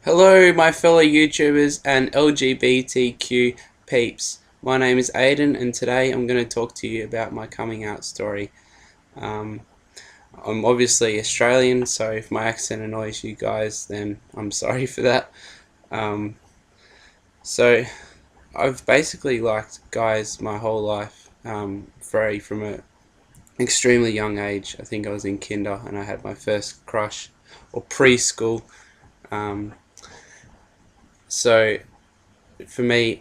Hello, my fellow YouTubers and LGBTQ peeps. My name is Aiden, and today I'm going to talk to you about my coming out story. Um, I'm obviously Australian, so if my accent annoys you guys, then I'm sorry for that. Um, so, I've basically liked guys my whole life, from an extremely young age. I think I was in kinder and I had my first crush, or preschool. Um, so, for me,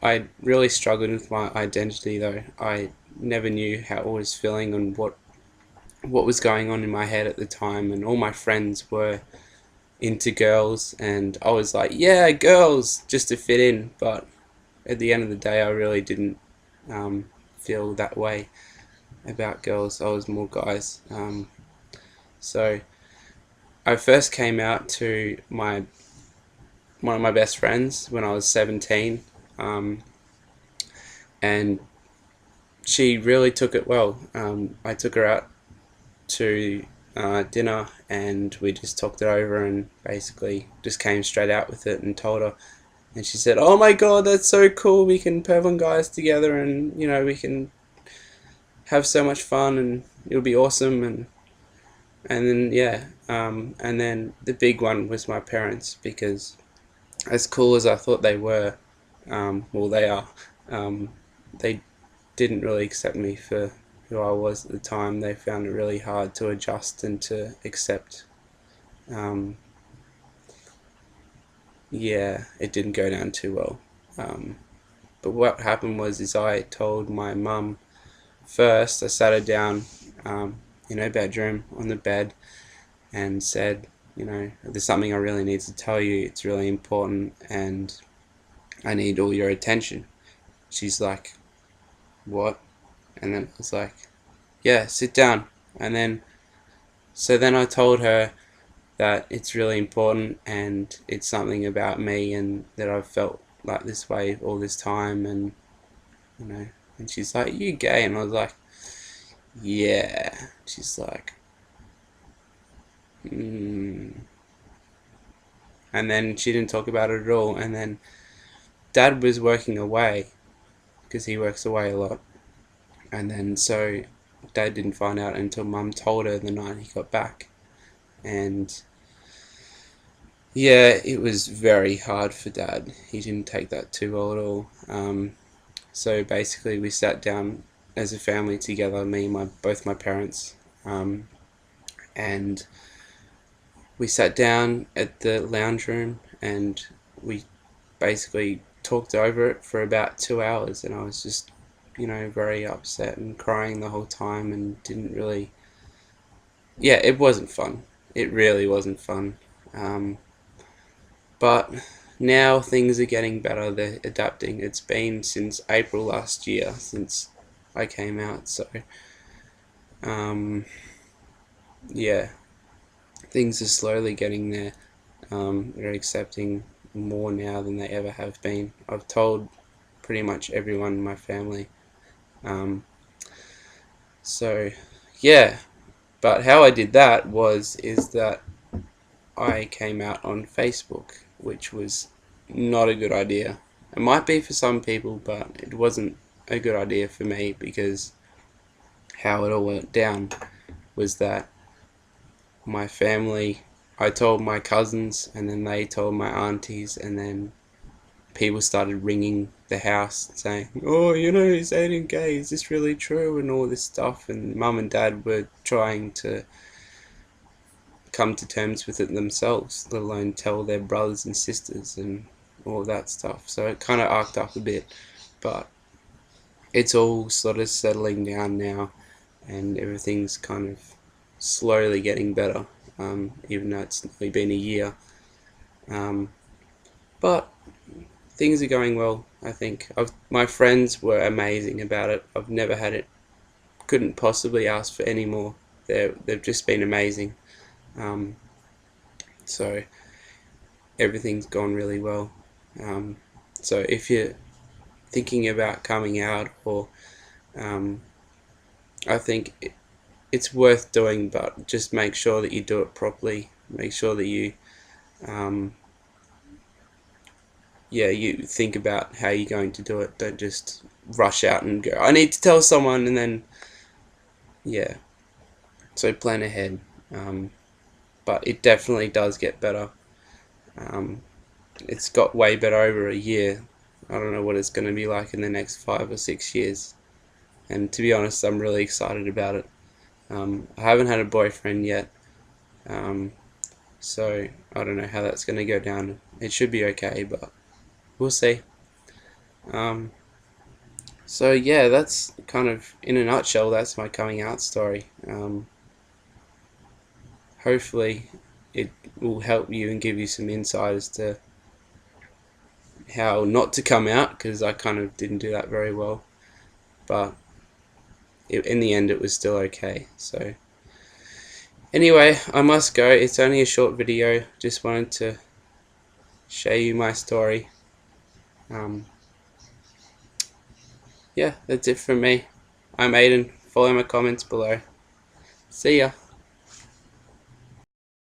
I really struggled with my identity though. I never knew how I was feeling and what was going on in my head at the time, and all my friends were into girls, and I was like, yeah, girls, just to fit in. But at the end of the day, I really didn't feel that way about girls. I was more guys. So I first came out to my one of my best friends when I was 17. And she really took it well. I took her out to dinner, and we just talked it over and basically just came straight out with it and told her. And she said, "Oh my god, that's so cool! We can perv on guys together, and we can have so much fun, and it'll be awesome." And then and then the big one was my parents, because as cool as I thought they were, well, they are. Um, they didn't really accept me for who I was at the time. They found it really hard to adjust and to accept. Um, yeah, it didn't go down too well. Um, but what happened was, is I told my mum first. I sat her down in her bedroom on the bed and said, there's something I really need to tell you. It's really important, and I need all your attention. She's like, what? And then I was like, yeah, sit down. And then I told her that it's really important, and it's something about me, and that I've felt like this way all this time. And you know and she's like, you gay? And I was like, yeah. She's like, mm. And then she didn't talk about it at all. And then Dad was working away, because he works away a lot. And then so Dad didn't find out until Mum told her the night he got back. And yeah, it was very hard for Dad. He didn't take that too well at all. So basically, we sat down as a family together, me and both my parents, and we sat down at the lounge room, and we basically talked over it for about 2 hours. And I was just, very upset and crying the whole time, and didn't really. Yeah, it wasn't fun. It really wasn't fun. But now things are getting better. They're adapting. It's been since April last year since I came out. So um, yeah, things are slowly getting there. They're accepting more now than they ever have been. I've told pretty much everyone in my family. Um, so yeah, but how I did that is that I came out on Facebook, which was not a good idea. It might be for some people, but it wasn't a good idea for me, because how it all went down was that my family, I told my cousins, and then they told my aunties, and then people started ringing the house saying, "Oh, is Aiden gay? Is this really true?" and all this stuff. And Mum and Dad were trying to come to terms with it themselves, let alone tell their brothers and sisters and all that stuff. So it kind of arced up a bit, but it's all sort of settling down now, and everything's kind of slowly getting better, even though it's only been a year. Um, but things are going well, I think. My friends were amazing about it. I've never had it, couldn't possibly ask for any more. They've just been amazing. Um, so everything's gone really well. So if you're thinking about coming out, or I think it's worth doing, but just make sure that you do it properly. Make sure that you yeah, you think about how you're going to do it. Don't just rush out and go, I need to tell someone, and then, yeah. So plan ahead. Um, but it definitely does get better. Um, it's got way better over a year. I don't know what it's going to be like in the next 5 or 6 years. And to be honest, I'm really excited about it. I haven't had a boyfriend yet, um, so I don't know how that's going to go down. It should be okay, but we'll see. Um, so yeah, that's kind of, in a nutshell, that's my coming out story. Hopefully, it will help you and give you some insight as to how not to come out, because I kind of didn't do that very well. But in the end, it was still okay. So anyway, I must go. It's only a short video. Just wanted to show you my story. Um, yeah, that's it from me. I'm Aiden. Follow my comments below. See ya.